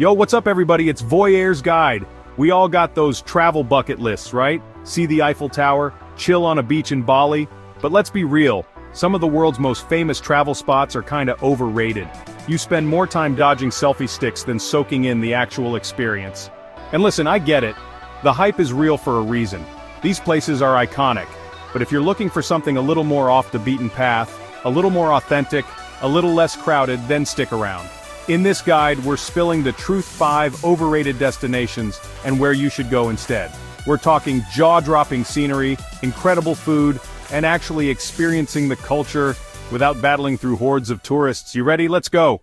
Yo, what's up everybody? It's Voyeur's Guide. We all got those travel bucket lists, right? See the Eiffel Tower, chill on a beach in Bali. But let's be real, some of the world's most famous travel spots are kinda overrated. You spend more time dodging selfie sticks than soaking in the actual experience. And listen, I get it. The hype is real for a reason. These places are iconic. But if you're looking for something a little more off the beaten path, a little more authentic, a little less crowded, then stick around. In this guide, we're spilling the truth 5 overrated destinations and where you should go instead. We're talking jaw-dropping scenery, incredible food, and actually experiencing the culture without battling through hordes of tourists. You ready? Let's go!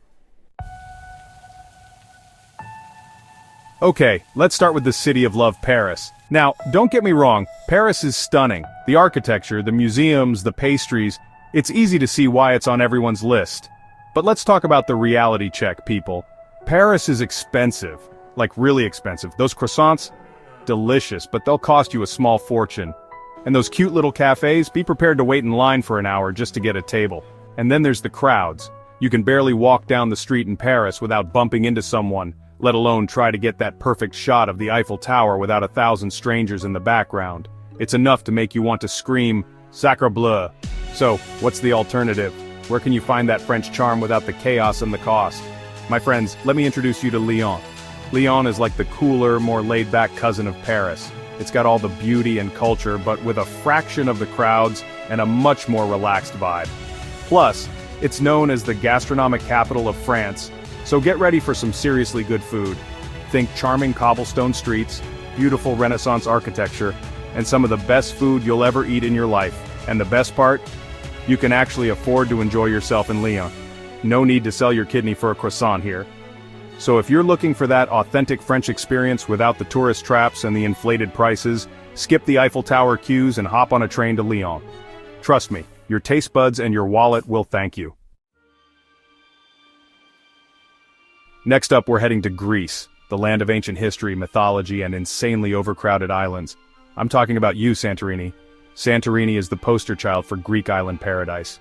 Okay, let's start with the city of love, Paris. Now, don't get me wrong, Paris is stunning. The architecture, the museums, the pastries, it's easy to see why it's on everyone's list. But let's talk about the reality check, people. Paris is expensive. Like really expensive. Those croissants? Delicious, but they'll cost you a small fortune. And those cute little cafes, be prepared to wait in line for an hour just to get a table. And then there's the crowds. You can barely walk down the street in Paris without bumping into someone, let alone try to get that perfect shot of the Eiffel Tower without 1,000 strangers in the background. It's enough to make you want to scream, Sacre bleu. So, what's the alternative? Where can you find that French charm without the chaos and the cost? My friends, let me introduce you to Lyon. Lyon is like the cooler, more laid-back cousin of Paris. It's got all the beauty and culture, but with a fraction of the crowds and a much more relaxed vibe. Plus, it's known as the gastronomic capital of France, so get ready for some seriously good food. Think charming cobblestone streets, beautiful Renaissance architecture, and some of the best food you'll ever eat in your life. And the best part? You can actually afford to enjoy yourself in Lyon. No need to sell your kidney for a croissant here. So if you're looking for that authentic French experience without the tourist traps and the inflated prices, skip the Eiffel Tower queues and hop on a train to Lyon. Trust me, your taste buds and your wallet will thank you. Next up, we're heading to Greece, the land of ancient history, mythology, and insanely overcrowded islands. I'm talking about you, Santorini. Santorini is the poster child for Greek island paradise.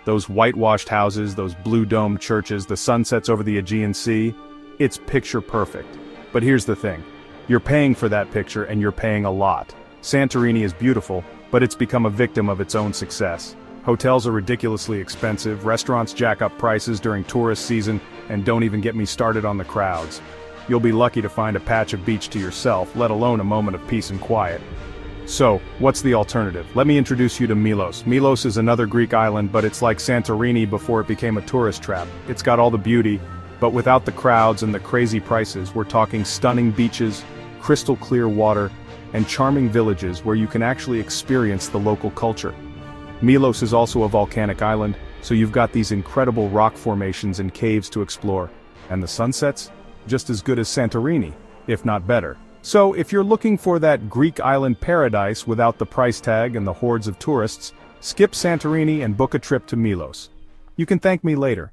Those whitewashed houses, those blue-domed churches, the sunsets over the Aegean Sea, it's picture perfect. But here's the thing. You're paying for that picture and you're paying a lot. Santorini is beautiful, but it's become a victim of its own success. Hotels are ridiculously expensive, restaurants jack up prices during tourist season, and don't even get me started on the crowds. You'll be lucky to find a patch of beach to yourself, let alone a moment of peace and quiet. So, what's the alternative? Let me introduce you to Milos. Milos is another Greek island, but it's like Santorini before it became a tourist trap. It's got all the beauty, but without the crowds and the crazy prices. We're talking stunning beaches, crystal clear water, and charming villages where you can actually experience the local culture. Milos is also a volcanic island, so you've got these incredible rock formations and caves to explore. And the sunsets? Just as good as Santorini, if not better. So if you're looking for that Greek island paradise without the price tag and the hordes of tourists, skip Santorini and book a trip to Milos. You can thank me later.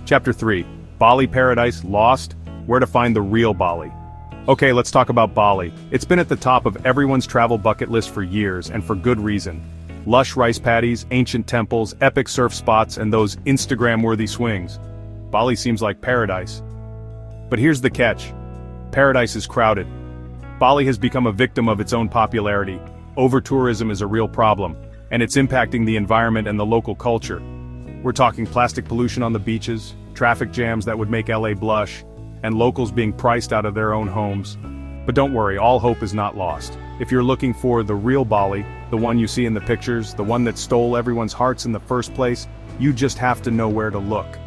Chapter 3. Bali Paradise Lost? Where to find the real Bali. Okay, let's talk about Bali. It's been at the top of everyone's travel bucket list for years, and for good reason. Lush rice paddies, ancient temples, epic surf spots, and those Instagram-worthy swings. Bali seems like paradise. But here's the catch. Paradise is crowded. Bali has become a victim of its own popularity. Over-tourism is a real problem, and it's impacting the environment and the local culture. We're talking plastic pollution on the beaches, traffic jams that would make LA blush, and locals being priced out of their own homes. But don't worry, all hope is not lost. If you're looking for the real Bali, the one you see in the pictures, the one that stole everyone's hearts in the first place, you just have to know where to look.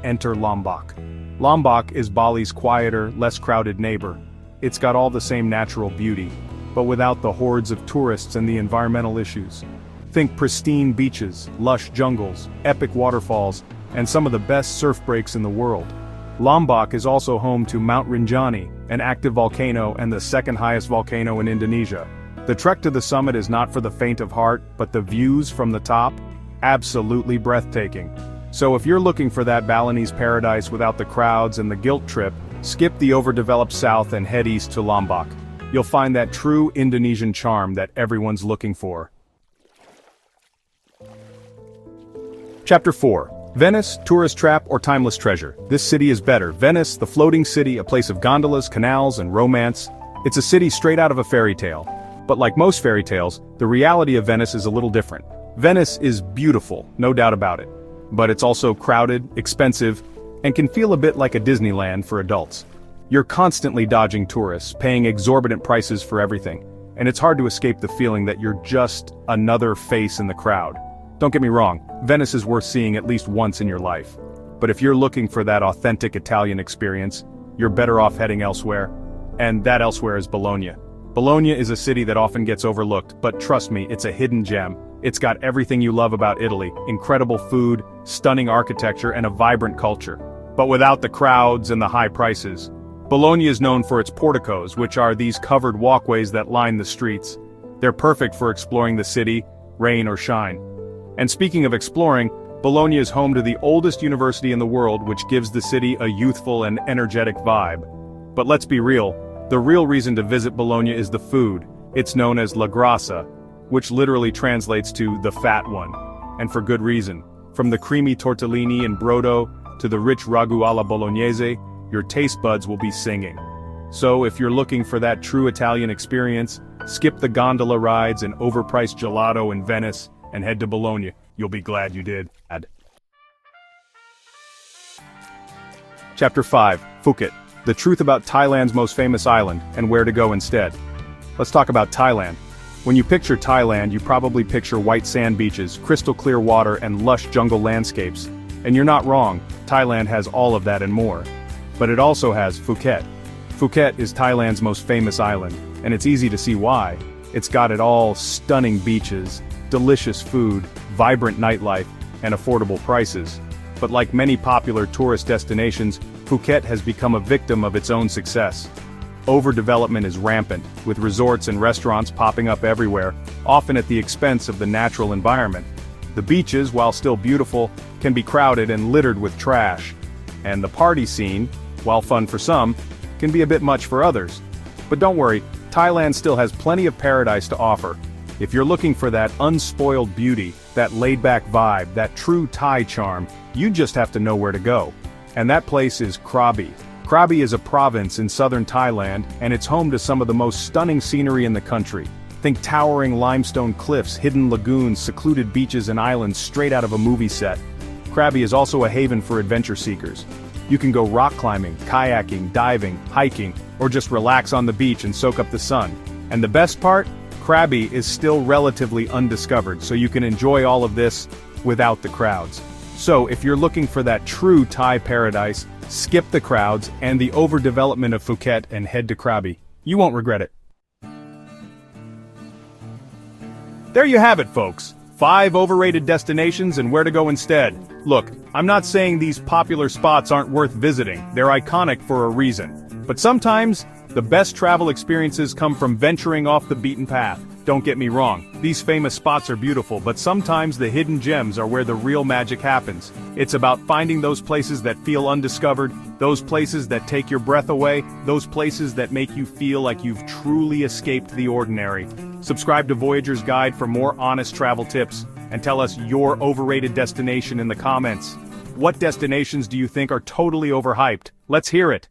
Enter Lombok. Lombok is Bali's quieter, less crowded neighbor. It's got all the same natural beauty, but without the hordes of tourists and the environmental issues. Think pristine beaches, lush jungles, epic waterfalls, and some of the best surf breaks in the world. Lombok is also home to Mount Rinjani, an active volcano and the second highest volcano in Indonesia. The trek to the summit is not for the faint of heart, but the views from the top? Absolutely breathtaking. So if you're looking for that Balinese paradise without the crowds and the guilt trip, skip the overdeveloped south and head east to Lombok. You'll find that true Indonesian charm that everyone's looking for. Chapter 4. Venice, tourist trap or timeless treasure? This city is better. Venice, the floating city, a place of gondolas, canals, and romance. It's a city straight out of a fairy tale. But like most fairy tales, the reality of Venice is a little different. Venice is beautiful, no doubt about it. But it's also crowded, expensive, and can feel a bit like a Disneyland for adults. You're constantly dodging tourists, paying exorbitant prices for everything, and it's hard to escape the feeling that you're just another face in the crowd. Don't get me wrong, Venice is worth seeing at least once in your life. But if you're looking for that authentic Italian experience, you're better off heading elsewhere. And that elsewhere is Bologna. Bologna is a city that often gets overlooked, but trust me, it's a hidden gem. It's got everything you love about Italy: incredible food, stunning architecture, and a vibrant culture. But without the crowds and the high prices. Bologna is known for its porticos, which are these covered walkways that line the streets. They're perfect for exploring the city, rain or shine. And speaking of exploring, Bologna is home to the oldest university in the world, which gives the city a youthful and energetic vibe. But let's be real, the real reason to visit Bologna is the food. It's known as La Grassa, which literally translates to the fat one. And for good reason. From the creamy tortellini and brodo to the rich ragu alla bolognese, your taste buds will be singing. So if you're looking for that true Italian experience, skip the gondola rides and overpriced gelato in Venice and head to Bologna. You'll be glad you did. Chapter 5, Phuket. The truth about Thailand's most famous island and where to go instead. Let's talk about Thailand. When you picture Thailand, you probably picture white sand beaches, crystal clear water, and lush jungle landscapes. And you're not wrong, Thailand has all of that and more. But it also has Phuket. Phuket is Thailand's most famous island, and it's easy to see why. It's got it all: stunning beaches, delicious food, vibrant nightlife, and affordable prices. But like many popular tourist destinations, Phuket has become a victim of its own success. Overdevelopment is rampant, with resorts and restaurants popping up everywhere, often at the expense of the natural environment. The beaches, while still beautiful, can be crowded and littered with trash. And the party scene, while fun for some, can be a bit much for others. But don't worry, Thailand still has plenty of paradise to offer. If you're looking for that unspoiled beauty, that laid-back vibe, that true Thai charm, you just have to know where to go. And that place is Krabi. Krabi is a province in southern Thailand, and it's home to some of the most stunning scenery in the country. Think towering limestone cliffs, hidden lagoons, secluded beaches and islands straight out of a movie set. Krabi is also a haven for adventure seekers. You can go rock climbing, kayaking, diving, hiking, or just relax on the beach and soak up the sun. And the best part? Krabi is still relatively undiscovered, so you can enjoy all of this without the crowds. So if you're looking for that true Thai paradise, skip the crowds and the overdevelopment of Phuket and head to Krabi. You won't regret it. There you have it, folks. 5 overrated destinations and where to go instead. Look, I'm not saying these popular spots aren't worth visiting. They're iconic for a reason. But sometimes, the best travel experiences come from venturing off the beaten path. Don't get me wrong, these famous spots are beautiful, but sometimes the hidden gems are where the real magic happens. It's about finding those places that feel undiscovered, those places that take your breath away, those places that make you feel like you've truly escaped the ordinary. Subscribe to Voyager's Guide for more honest travel tips, and tell us your overrated destination in the comments. What destinations do you think are totally overhyped? Let's hear it.